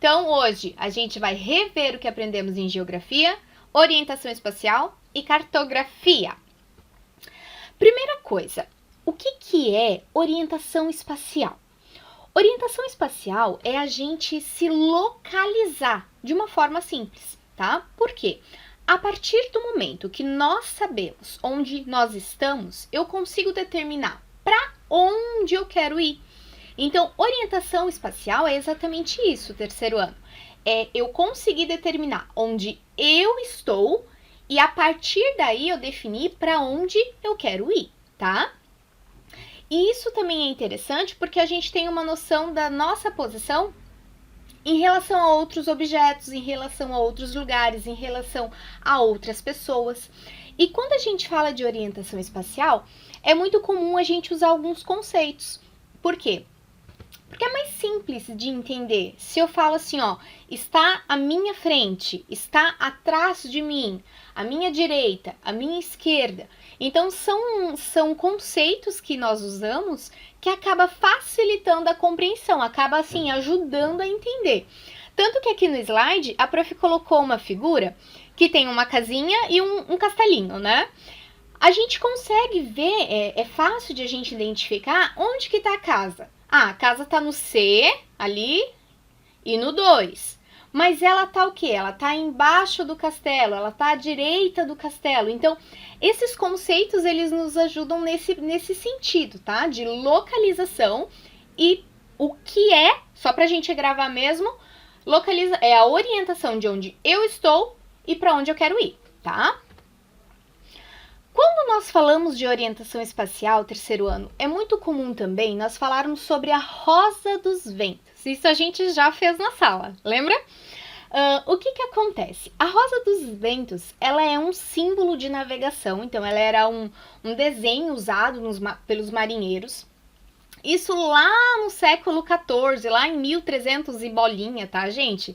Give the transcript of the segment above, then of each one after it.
Então, hoje a gente vai rever o que aprendemos em geografia, orientação espacial e cartografia. Primeira coisa, o que é orientação espacial? Orientação espacial é a gente se localizar de uma forma simples, tá? Por quê? A partir do momento que nós sabemos onde nós estamos, eu consigo determinar para onde eu quero ir. Então, orientação espacial é exatamente isso, terceiro ano. É eu conseguir determinar onde eu estou e a partir daí eu definir para onde eu quero ir, tá? E isso também é interessante porque a gente tem uma noção da nossa posição em relação a outros objetos, em relação a outros lugares, em relação a outras pessoas. E quando a gente fala de orientação espacial, é muito comum a gente usar alguns conceitos. Por quê? Porque é mais simples de entender. Se eu falo assim, ó, está à minha frente, está atrás de mim, à minha direita, à minha esquerda. Então, são conceitos que nós usamos que acaba facilitando a compreensão, acaba, assim, ajudando a entender. Tanto que aqui no slide, a prof colocou uma figura que tem uma casinha e um castelinho, né? A gente consegue ver, é fácil de a gente identificar onde que está a casa. Ah, a casa tá no C, ali, e no 2. Mas ela tá o quê? Ela tá embaixo do castelo, ela tá à direita do castelo. Então, esses conceitos, eles nos ajudam nesse sentido, tá? De localização e o que é, só pra gente gravar mesmo, é a orientação de onde eu estou e para onde eu quero ir, tá? Quando nós falamos de orientação espacial, terceiro ano, é muito comum também nós falarmos sobre a rosa dos ventos. Isso a gente já fez na sala, lembra? O que acontece? A rosa dos ventos, ela é um símbolo de navegação, então ela era um desenho usado pelos marinheiros. Isso lá no século XIV, lá em 1300 e bolinha, tá, gente?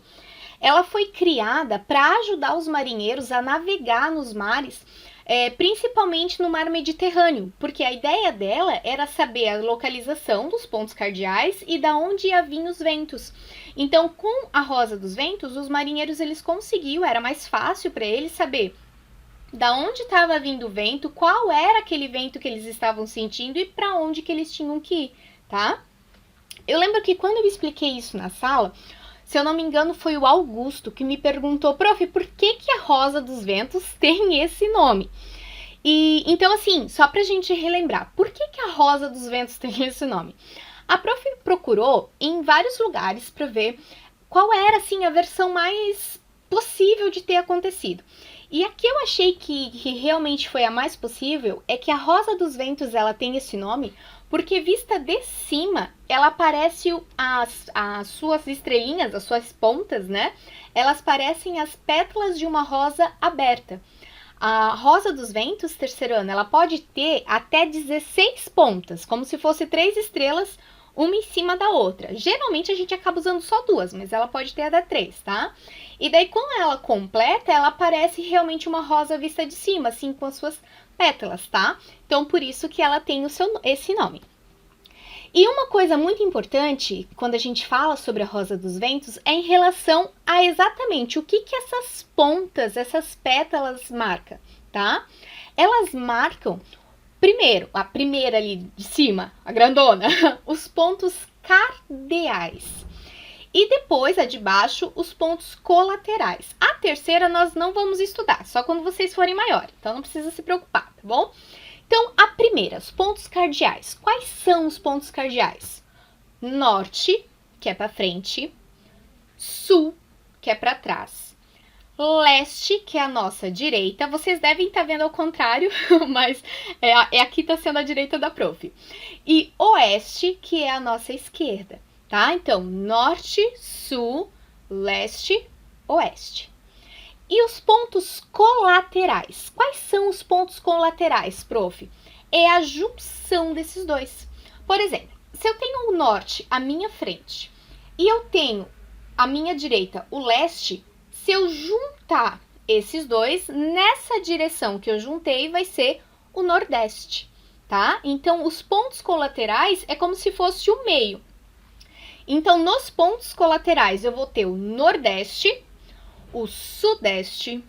Ela foi criada para ajudar os marinheiros a navegar nos mares, principalmente no mar Mediterrâneo, porque a ideia dela era saber a localização dos pontos cardeais e da onde ia vir os ventos. Então, com a rosa dos ventos, os marinheiros eles conseguiam, era mais fácil para eles saber da onde estava vindo o vento, qual era aquele vento que eles estavam sentindo e para onde que eles tinham que ir, tá? Eu lembro que quando eu expliquei isso na sala, se eu não me engano, foi o Augusto que me perguntou, prof, por que a rosa dos ventos tem esse nome? E então, assim, só pra gente relembrar, por que a rosa dos ventos tem esse nome? A prof procurou em vários lugares para ver qual era, assim, a versão mais possível de ter acontecido. E a que eu achei que realmente foi a mais possível é que a rosa dos ventos, ela tem esse nome porque vista de cima, ela parece as suas estrelinhas, as suas pontas, né? Elas parecem as pétalas de uma rosa aberta. A rosa dos ventos, terceiro ano, ela pode ter até 16 pontas, como se fosse 3 estrelas, uma em cima da outra. Geralmente a gente acaba usando só 2, mas ela pode ter até 3, tá? E daí, quando ela completa, ela parece realmente uma rosa vista de cima, assim, com as suas pétalas, tá? Então, por isso que ela tem esse nome. E uma coisa muito importante, quando a gente fala sobre a rosa dos ventos, é em relação a exatamente o que essas pontas, essas pétalas marcam, tá? Elas marcam, primeiro, a primeira ali de cima, a grandona, os pontos cardeais. E depois, a de baixo, os pontos colaterais. A terceira nós não vamos estudar, só quando vocês forem maiores, então não precisa se preocupar, tá bom? Então, a primeira, os pontos cardeais. Quais são os pontos cardeais? Norte, que é para frente. Sul, que é para trás. Leste, que é a nossa direita. Vocês devem estar vendo ao contrário, mas aqui está sendo a direita da prof. E oeste, que é a nossa esquerda, tá? Então, norte, sul, leste, oeste. E os pontos colaterais? Quais são os pontos colaterais, prof? É a junção desses dois. Por exemplo, se eu tenho o norte à minha frente e eu tenho à minha direita o leste, se eu juntar esses dois, nessa direção que eu juntei vai ser o nordeste, tá? Então, os pontos colaterais é como se fosse o meio. Então, nos pontos colaterais, eu vou ter o Nordeste, o Sudeste,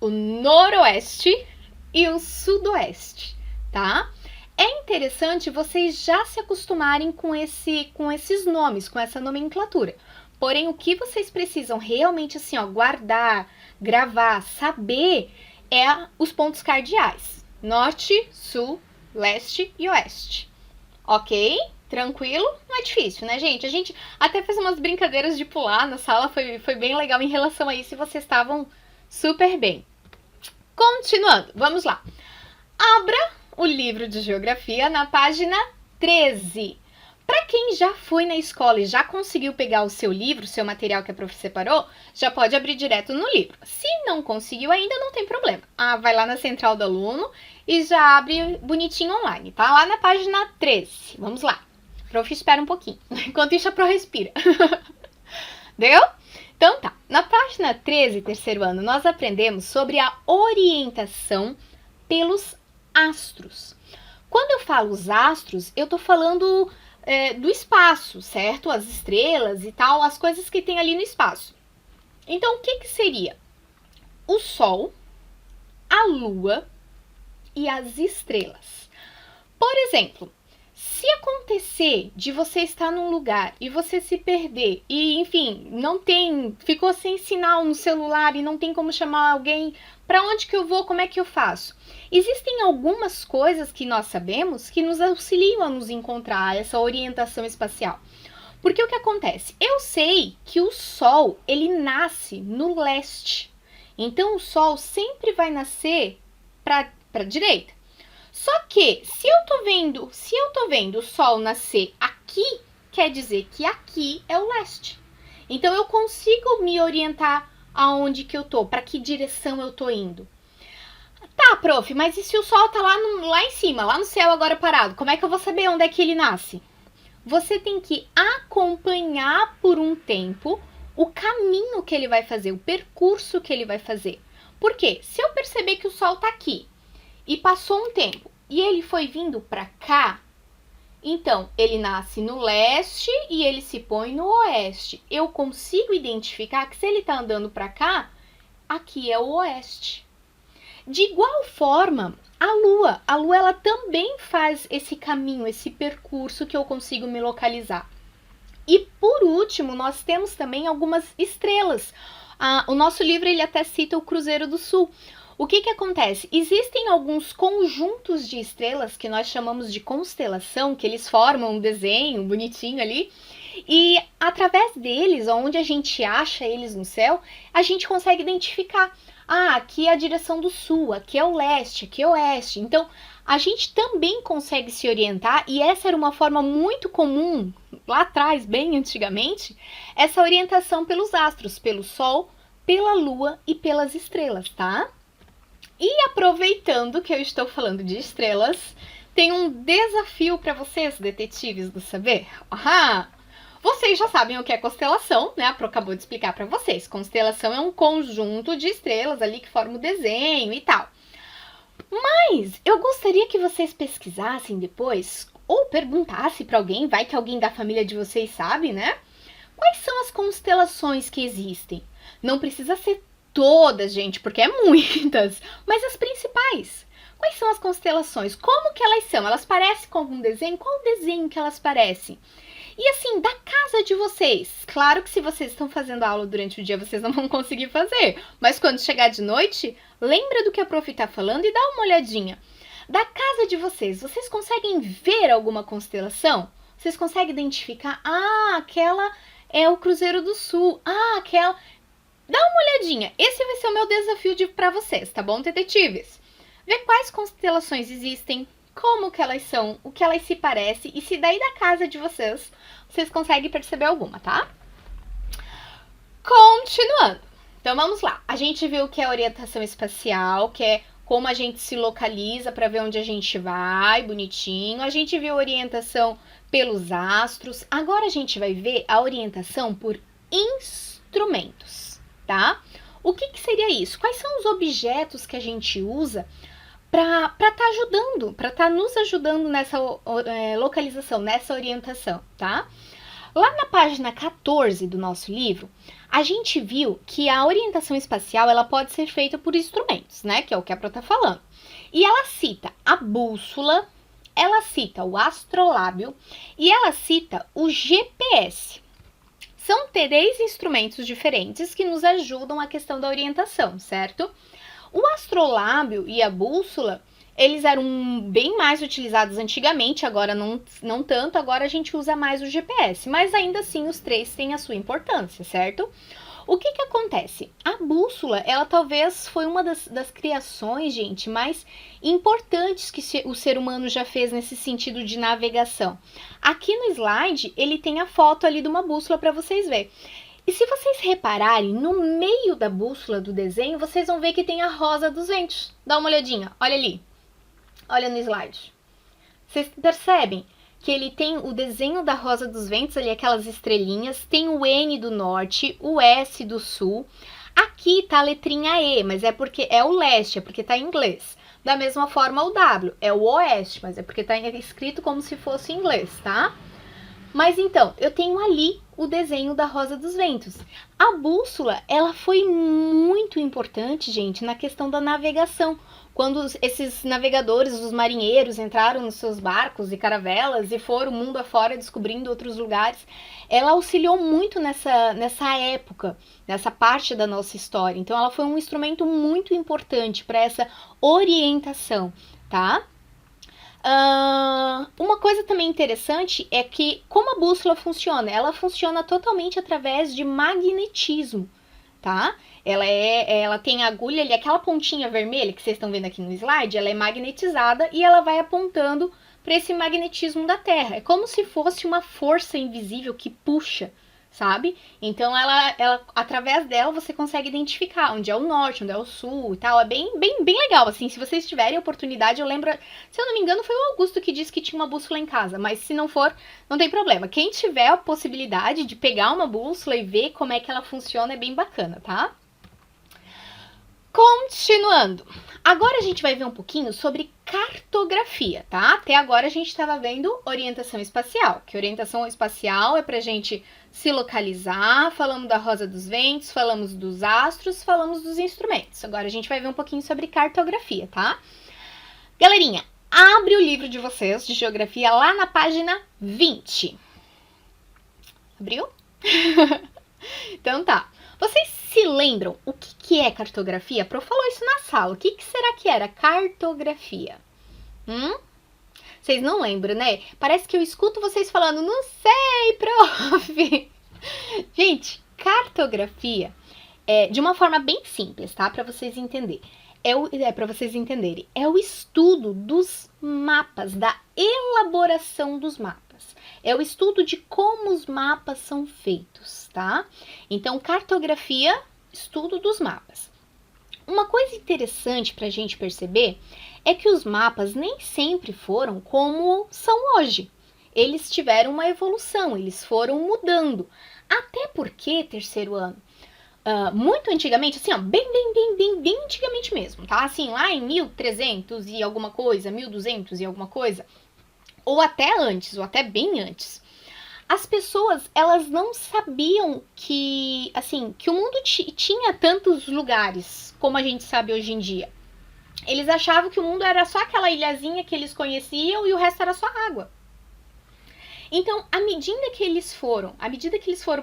o Noroeste e o Sudoeste, tá? É interessante vocês já se acostumarem com esses nomes, com essa nomenclatura. Porém, o que vocês precisam realmente assim, ó, guardar, gravar, saber é os pontos cardeais: Norte, Sul, Leste e Oeste. Ok? Tranquilo? Não é difícil, né, gente? A gente até fez umas brincadeiras de pular na sala, foi bem legal em relação a isso e vocês estavam super bem. Continuando, vamos lá. Abra o livro de geografia na página 13. Para quem já foi na escola e já conseguiu pegar o seu livro, o seu material que a prof separou, já pode abrir direto no livro. Se não conseguiu ainda, não tem problema. Vai lá na central do aluno e já abre bonitinho online, tá? Lá na página 13. Vamos lá. Prof, espera um pouquinho. Enquanto isso, a Pro respira. Deu? Então tá. Na página 13, terceiro ano, nós aprendemos sobre a orientação pelos astros. Quando eu falo os astros, eu tô falando do espaço, certo? As estrelas e tal, as coisas que tem ali no espaço. Então, o que seria? O Sol, a Lua e as estrelas. Por exemplo, se acontecer de você estar num lugar e você se perder e, enfim, ficou sem sinal no celular e não tem como chamar alguém, para onde que eu vou, como é que eu faço? Existem algumas coisas que nós sabemos que nos auxiliam a nos encontrar essa orientação espacial. Porque o que acontece? Eu sei que o Sol, ele nasce no leste. Então, o Sol sempre vai nascer para a direita. Só que, se eu tô vendo o Sol nascer aqui, quer dizer que aqui é o leste. Então, eu consigo me orientar aonde que eu tô, para que direção eu tô indo. Tá, prof, mas e se o Sol tá lá em cima, lá no céu agora parado? Como é que eu vou saber onde é que ele nasce? Você tem que acompanhar por um tempo o caminho que ele vai fazer, o percurso que ele vai fazer. Por quê? Se eu perceber que o Sol tá aqui, e passou um tempo e ele foi vindo para cá, então ele nasce no leste e ele se põe no oeste. Eu consigo identificar que se ele está andando para cá, aqui é o oeste. De igual forma, a Lua ela também faz esse caminho, esse percurso que eu consigo me localizar. E por último, nós temos também algumas estrelas. O nosso livro ele até cita o Cruzeiro do Sul. O que acontece? Existem alguns conjuntos de estrelas que nós chamamos de constelação, que eles formam um desenho bonitinho ali, e através deles, onde a gente acha eles no céu, a gente consegue identificar. Aqui é a direção do sul, aqui é o leste, aqui é o oeste. Então, a gente também consegue se orientar, e essa era uma forma muito comum, lá atrás, bem antigamente, essa orientação pelos astros, pelo Sol, pela Lua e pelas estrelas, tá? E aproveitando que eu estou falando de estrelas, tem um desafio para vocês, detetives do saber. Vocês já sabem o que é constelação, né? A Pro acabou de explicar para vocês. Constelação é um conjunto de estrelas ali que forma o desenho e tal. Mas eu gostaria que vocês pesquisassem depois ou perguntassem para alguém, vai que alguém da família de vocês sabe, né? Quais são as constelações que existem? Não precisa ser todas, gente, porque é muitas, mas as principais. Quais são as constelações? Como que elas são? Elas parecem com algum desenho? Qual o desenho que elas parecem? E assim, da casa de vocês, claro que se vocês estão fazendo aula durante o dia, vocês não vão conseguir fazer, mas quando chegar de noite, lembra do que a prof está falando e dá uma olhadinha. Da casa de vocês, vocês conseguem ver alguma constelação? Vocês conseguem identificar? Aquela é o Cruzeiro do Sul. Aquela... Dá uma olhadinha. Esse vai ser o meu desafio para vocês, tá bom, detetives? Ver quais constelações existem, como que elas são, o que elas se parecem e se daí da casa de vocês, vocês conseguem perceber alguma, tá? Continuando. Então, vamos lá. A gente viu que é orientação espacial, que é como a gente se localiza para ver onde a gente vai, bonitinho. A gente viu orientação pelos astros. Agora a gente vai ver a orientação por instrumentos, tá? O que seria isso? Quais são os objetos que a gente usa para estar ajudando, para estar nos ajudando nessa localização, nessa orientação, tá? Lá na página 14 do nosso livro, a gente viu que a orientação espacial ela pode ser feita por instrumentos, né? Que é o que a Pro tá falando. E ela cita a bússola, ela cita o astrolábio e ela cita o GPS. São 3 instrumentos diferentes que nos ajudam a questão da orientação, certo? O astrolábio e a bússola, eles eram bem mais utilizados antigamente, agora não tanto, agora a gente usa mais o GPS, mas ainda assim os 3 têm a sua importância, certo? O que acontece? A bússola, ela talvez foi uma das criações, gente, mais importantes que o ser humano já fez nesse sentido de navegação. Aqui no slide, ele tem a foto ali de uma bússola para vocês verem. E se vocês repararem, no meio da bússola do desenho, vocês vão ver que tem a rosa dos ventos. Dá uma olhadinha, olha ali. Olha no slide. Vocês percebem que ele tem o desenho da rosa dos ventos, ali aquelas estrelinhas, tem o N do norte, o S do sul. Aqui tá a letrinha E, mas é porque é o leste, é porque tá em inglês. Da mesma forma o W, é o oeste, mas é porque tá escrito como se fosse em inglês, tá? Mas então, eu tenho ali o desenho da rosa dos ventos. A bússola, ela foi muito importante, gente, na questão da navegação. Quando esses navegadores, os marinheiros, entraram nos seus barcos e caravelas e foram mundo afora descobrindo outros lugares, ela auxiliou muito nessa época, nessa parte da nossa história. Então, ela foi um instrumento muito importante para essa orientação, tá? Uma coisa também interessante é que como a bússola funciona? Ela funciona totalmente através de magnetismo, tá? Ela tem a agulha ali, aquela pontinha vermelha que vocês estão vendo aqui no slide, ela é magnetizada e ela vai apontando para esse magnetismo da Terra. É como se fosse uma força invisível que puxa, sabe? Então, ela através dela você consegue identificar onde é o norte, onde é o sul e tal. É bem legal, assim. Se vocês tiverem oportunidade, eu lembro, se eu não me engano, foi o Augusto que disse que tinha uma bússola em casa, mas se não for, não tem problema. Quem tiver a possibilidade de pegar uma bússola e ver como é que ela funciona, é bem bacana, tá? Continuando. Agora a gente vai ver um pouquinho sobre cartografia, tá? Até agora a gente estava vendo orientação espacial, que orientação espacial é pra gente se localizar, falamos da rosa dos ventos, falamos dos astros, falamos dos instrumentos. Agora a gente vai ver um pouquinho sobre cartografia, tá? Galerinha, abre o livro de vocês de geografia lá na página 20. Abriu? Então tá. Vocês se lembram o que é cartografia? A Pro falou isso na sala. O que será que era cartografia? Vocês não lembram, né? Parece que eu escuto vocês falando, não sei, prof. Gente, cartografia é de uma forma bem simples, tá? Para vocês entenderem. Para vocês entenderem. É o estudo dos mapas, da elaboração dos mapas. É o estudo de como os mapas são feitos, tá? Então, cartografia, estudo dos mapas. Uma coisa interessante para a gente perceber é que os mapas nem sempre foram como são hoje. Eles tiveram uma evolução, eles foram mudando. Até porque, terceiro ano, muito antigamente, assim, ó, bem antigamente mesmo, tá? Assim, lá em 1300 e alguma coisa, 1200 e alguma coisa, ou até antes, ou até bem antes, as pessoas, elas não sabiam que, assim, que o mundo tinha tantos lugares como a gente sabe hoje em dia. Eles achavam que o mundo era só aquela ilhazinha que eles conheciam e o resto era só água. Então, à medida que eles foram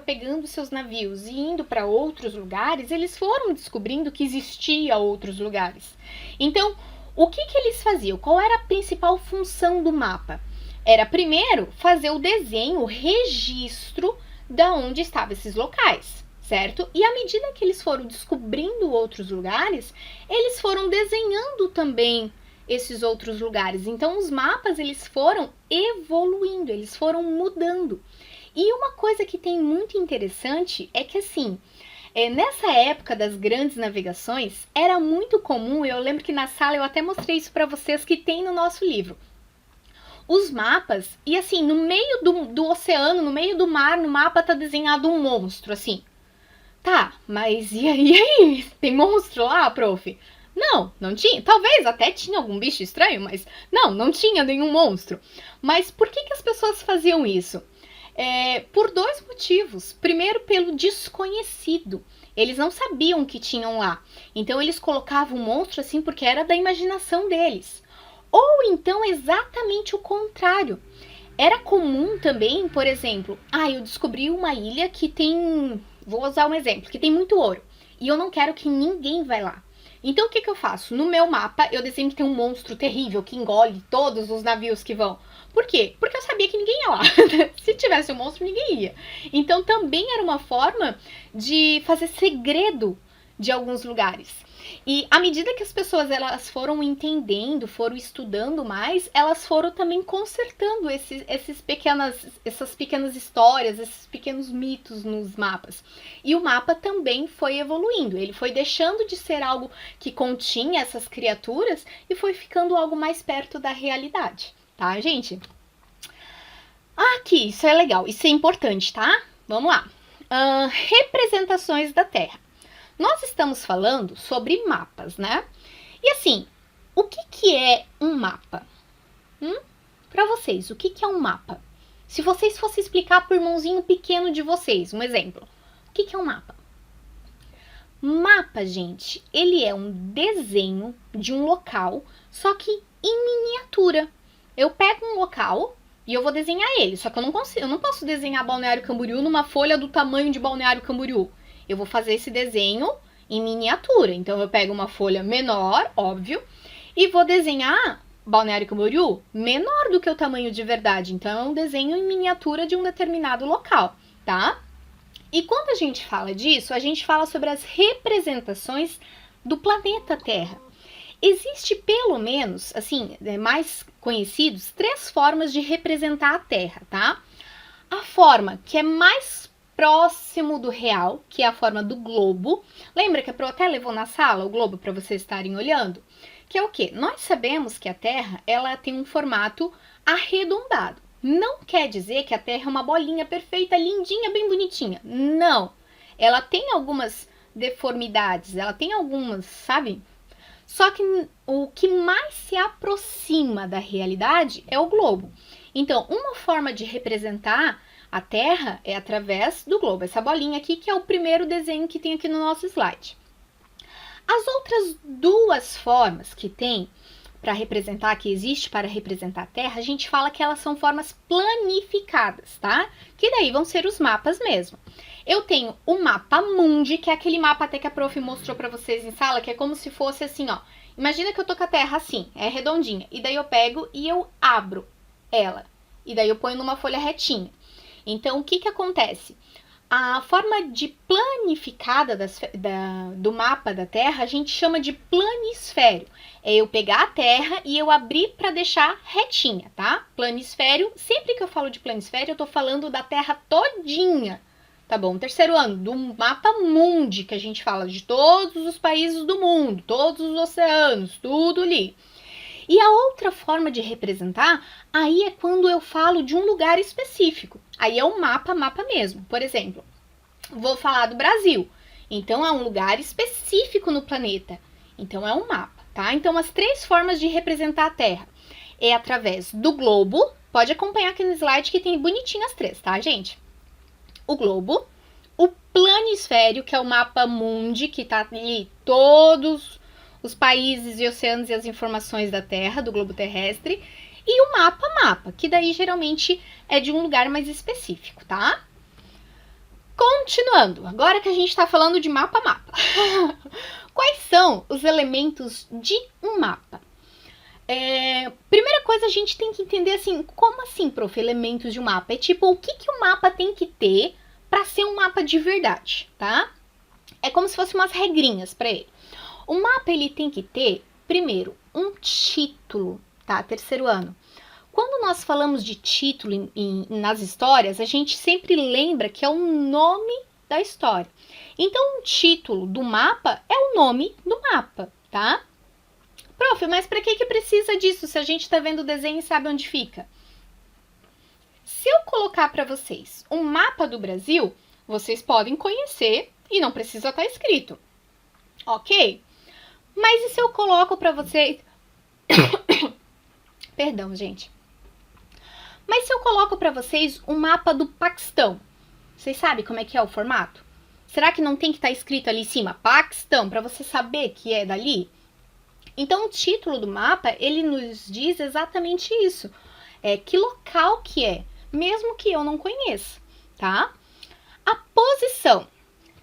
pegando seus navios e indo para outros lugares, eles foram descobrindo que existia outros lugares. Então, o que eles faziam? Qual era a principal função do mapa? Era, primeiro, fazer o desenho, o registro de onde estavam esses locais, certo? E à medida que eles foram descobrindo outros lugares, eles foram desenhando também esses outros lugares. Então, os mapas, eles foram evoluindo, eles foram mudando. E uma coisa que tem muito interessante é que, assim, nessa época das grandes navegações, era muito comum, eu lembro que na sala eu até mostrei isso para vocês, que tem no nosso livro. Os mapas, e assim, no meio do oceano, no meio do mar, no mapa tá desenhado um monstro, assim. Tá, mas e aí? Tem monstro lá, prof? Não tinha. Talvez até tinha algum bicho estranho, mas não tinha nenhum monstro. Mas por que as pessoas faziam isso? Por dois motivos. Primeiro, pelo desconhecido. Eles não sabiam o que tinham lá. Então, eles colocavam o monstro assim porque era da imaginação deles. Ou então, exatamente o contrário. Era comum também, por exemplo, eu descobri uma ilha que tem, vou usar um exemplo, que tem muito ouro. E eu não quero que ninguém vá lá. Então, o que eu faço? No meu mapa, eu desenho que tem um monstro terrível que engole todos os navios que vão. Por quê? Porque eu sabia que ninguém ia lá. Se tivesse um monstro, ninguém ia. Então, também era uma forma de fazer segredo de alguns lugares. E à medida que as pessoas elas foram entendendo, foram estudando mais, elas foram também consertando essas pequenas histórias, esses pequenos mitos nos mapas. E o mapa também foi evoluindo. Ele foi deixando de ser algo que continha essas criaturas e foi ficando algo mais perto da realidade. Tá, gente? Aqui, isso é legal, isso é importante, tá? Vamos lá. Representações da Terra. Nós estamos falando sobre mapas, né? E assim, o que é um mapa? Para vocês, o que é um mapa? Se vocês fossem explicar para o irmãozinho pequeno de vocês, um exemplo. O que é um mapa? Mapa, gente, ele é um desenho de um local, só que em miniatura. Eu pego um local e eu vou desenhar ele, só que eu não posso desenhar Balneário Camboriú numa folha do tamanho de Balneário Camboriú. Eu vou fazer esse desenho em miniatura. Então, eu pego uma folha menor, óbvio, e vou desenhar Balneário Camboriú menor do que o tamanho de verdade. Então, é um desenho em miniatura de um determinado local, tá? E quando a gente fala disso, a gente fala sobre as representações do planeta Terra. Existe pelo menos, assim, mais conhecidos, 3 formas de representar a Terra, tá? A forma que é mais próximo do real, que é a forma do globo. Lembra que a Pro até levou na sala o globo para vocês estarem olhando? Que é o quê? Nós sabemos que a Terra ela tem um formato arredondado. Não quer dizer que a Terra é uma bolinha perfeita, lindinha, bem bonitinha. Não. Ela tem algumas deformidades, ela tem algumas, sabe? Só que o que mais se aproxima da realidade é o globo. Então, uma forma de representar a Terra é através do globo. Essa bolinha aqui que é o primeiro desenho que tem aqui no nosso slide. As outras 2 formas que tem para representar, que existe para representar a Terra, a gente fala que elas são formas planificadas, tá? Que daí vão ser os mapas mesmo. Eu tenho o mapa mundi, que é aquele mapa até que a prof mostrou para vocês em sala, que é como se fosse assim, ó. Imagina que eu tô com a Terra assim, é redondinha. E daí eu pego e eu abro ela. E daí eu ponho numa folha retinha. Então, o que acontece? A forma de planificada do mapa da Terra, a gente chama de planisfério. É eu pegar a Terra e eu abrir para deixar retinha, tá? Planisfério, sempre que eu falo de planisfério, eu tô falando da Terra todinha, tá bom? 3º ano, do mapa mundi, que a gente fala de todos os países do mundo, todos os oceanos, tudo ali. E a outra forma de representar, aí é quando eu falo de um lugar específico. Aí é o mapa mesmo. Por exemplo, vou falar do Brasil. Então, é um lugar específico no planeta. Então, é um mapa, tá? Então, as 3 formas de representar a Terra é através do globo. Pode acompanhar aqui no slide que tem bonitinho as 3, tá, gente? O globo, o planisfério, que é o mapa mundi, que tá ali todos os países e oceanos e as informações da Terra, do globo terrestre, e o mapa, que daí geralmente é de um lugar mais específico, tá? Continuando, agora que a gente está falando de mapa. Quais são os elementos de um mapa? Primeira coisa, a gente tem que entender assim, como assim, prof, elementos de um mapa? É tipo, o que o mapa tem que ter para ser um mapa de verdade, tá? É como se fosse umas regrinhas para ele. O mapa, ele tem que ter, primeiro, um título, tá? 3º ano. Quando nós falamos de título nas histórias, a gente sempre lembra que é o nome da história. Então, o título do mapa é o nome do mapa, tá? Prof, mas para que precisa disso se a gente está vendo o desenho e sabe onde fica? Se eu colocar para vocês um mapa do Brasil, vocês podem conhecer e não precisa estar escrito, ok? Mas e se eu coloco para vocês... Perdão, gente. Mas se eu coloco para vocês um mapa do Paquistão, vocês sabem como é que é o formato? Será que não tem que estar escrito ali em cima, Paquistão, para você saber que é dali? Então, o título do mapa, ele nos diz exatamente isso. Que local que é, mesmo que eu não conheça, tá? A posição.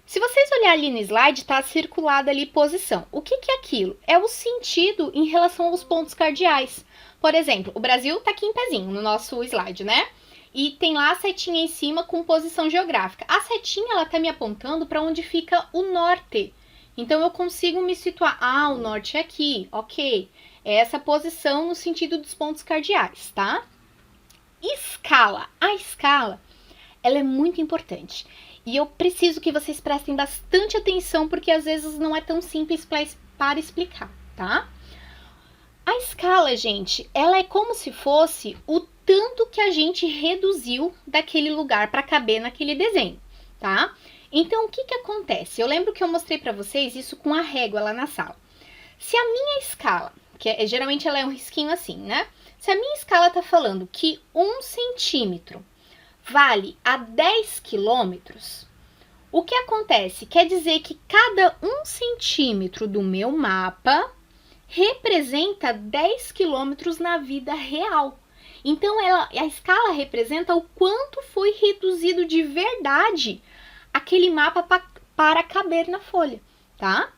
Se vocês olharem ali no slide, está circulada ali posição. O que é aquilo? É o sentido em relação aos pontos cardeais. Por exemplo, o Brasil está aqui em pezinho no nosso slide, né? E tem lá a setinha em cima com posição geográfica. A setinha, ela está me apontando para onde fica o norte. Então, eu consigo me situar. Ah, o norte é aqui, ok. É essa posição no sentido dos pontos cardeais, tá? Escala. A escala, ela é muito importante. E eu preciso que vocês prestem bastante atenção, porque às vezes não é tão simples para explicar, tá? A escala, gente, ela é como se fosse o tanto que a gente reduziu daquele lugar para caber naquele desenho, tá? Então, o que acontece? Eu lembro que eu mostrei para vocês isso com a régua lá na sala. Se a minha escala, geralmente ela é um risquinho assim, né? Se a minha escala tá falando que 1 centímetro vale a 10 quilômetros, o que acontece? Quer dizer que cada 1 centímetro do meu mapa representa 10 quilômetros na vida real. Então, a escala representa o quanto foi reduzido de verdade aquele mapa para caber na folha, tá?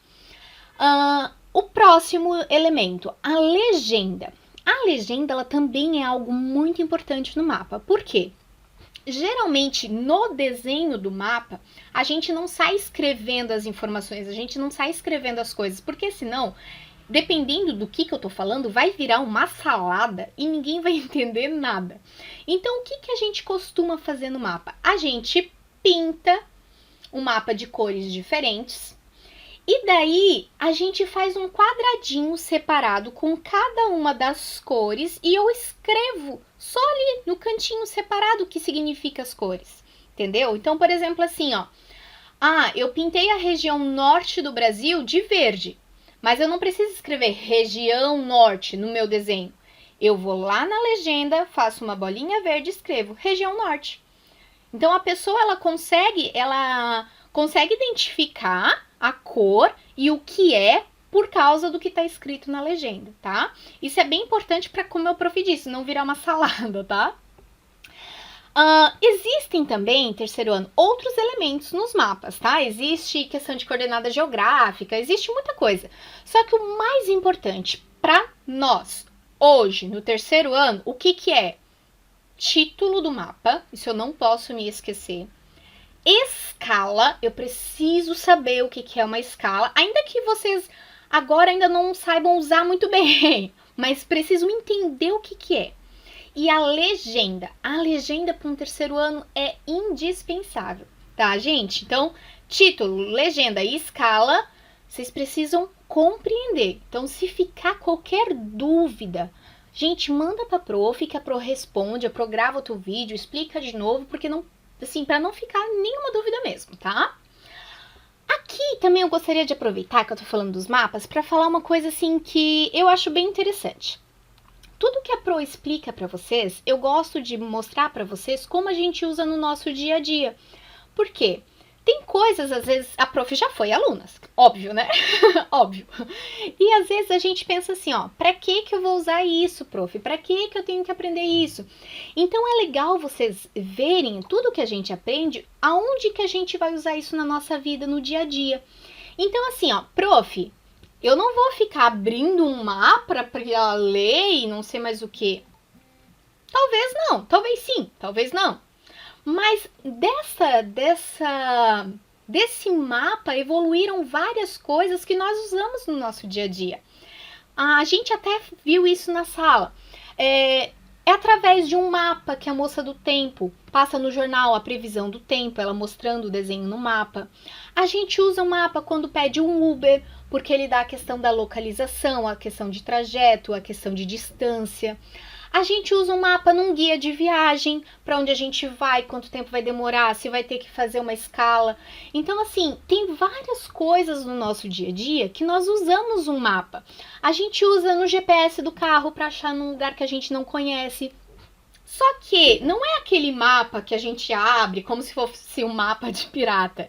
O próximo elemento, a legenda. A legenda, ela também é algo muito importante no mapa. Por quê? Geralmente, no desenho do mapa, a gente não sai escrevendo as informações, a gente não sai escrevendo as coisas, porque senão, dependendo do que eu tô falando, vai virar uma salada e ninguém vai entender nada. Então, o que a gente costuma fazer no mapa? A gente pinta um mapa de cores diferentes, e daí a gente faz um quadradinho separado com cada uma das cores e eu escrevo só ali no cantinho separado o que significa as cores, entendeu? Então, por exemplo, assim, ó, eu pintei a região norte do Brasil de verde, mas eu não preciso escrever região norte no meu desenho. Eu vou lá na legenda, faço uma bolinha verde e escrevo região norte. Então, a pessoa, ela consegue identificar a cor e o que é por causa do que está escrito na legenda, tá? Isso é bem importante para, como eu prof disse, não virar uma salada, tá? Existem também, terceiro ano, outros elementos nos mapas, tá? Existe questão de coordenada geográfica, existe muita coisa. Só que o mais importante para nós, hoje, no terceiro ano, o que é? Título do mapa, isso eu não posso me esquecer. Escala, eu preciso saber o que é uma escala, ainda que vocês agora ainda não saibam usar muito bem, mas preciso entender o que é. E a legenda para um terceiro ano é indispensável, tá, gente? Então, título, legenda e escala, vocês precisam compreender. Então, se ficar qualquer dúvida, gente, manda pra prof, que a prof responde, a prof grava outro vídeo, explica de novo, porque não, assim, para não ficar nenhuma dúvida mesmo, tá? Aqui também eu gostaria de aproveitar que eu tô falando dos mapas para falar uma coisa assim que eu acho bem interessante. Tudo que a Pro explica para vocês, eu gosto de mostrar para vocês como a gente usa no nosso dia a dia. Por quê? Tem coisas, às vezes, a prof já foi aluna, óbvio, né? Óbvio. E às vezes a gente pensa assim, ó, pra que eu vou usar isso, prof? Pra que eu tenho que aprender isso? Então é legal vocês verem tudo que a gente aprende, aonde que a gente vai usar isso na nossa vida, no dia a dia. Então assim, ó, prof, eu não vou ficar abrindo um mapa pra ler e não sei mais o que. Talvez não, talvez sim, talvez não. Mas desse mapa evoluíram várias coisas que nós usamos no nosso dia a dia. A gente até viu isso na sala. É através de um mapa que a moça do tempo passa no jornal a previsão do tempo, ela mostrando o desenho no mapa. A gente usa o mapa quando pede um Uber, porque ele dá a questão da localização, a questão de trajeto, a questão de distância. A gente usa um mapa num guia de viagem, para onde a gente vai, quanto tempo vai demorar, se vai ter que fazer uma escala. Então, assim, tem várias coisas no nosso dia a dia que nós usamos um mapa. A gente usa no GPS do carro para achar num lugar que a gente não conhece. Só que não é aquele mapa que a gente abre como se fosse um mapa de pirata.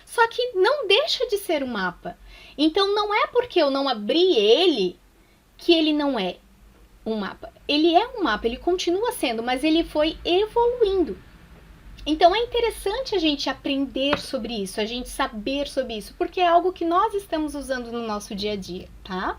Só que não deixa de ser um mapa. Então não é porque eu não abri ele que ele não é um mapa. Ele é um mapa, ele continua sendo, mas ele foi evoluindo. Então é interessante a gente aprender sobre isso, a gente saber sobre isso, porque é algo que nós estamos usando no nosso dia a dia, tá?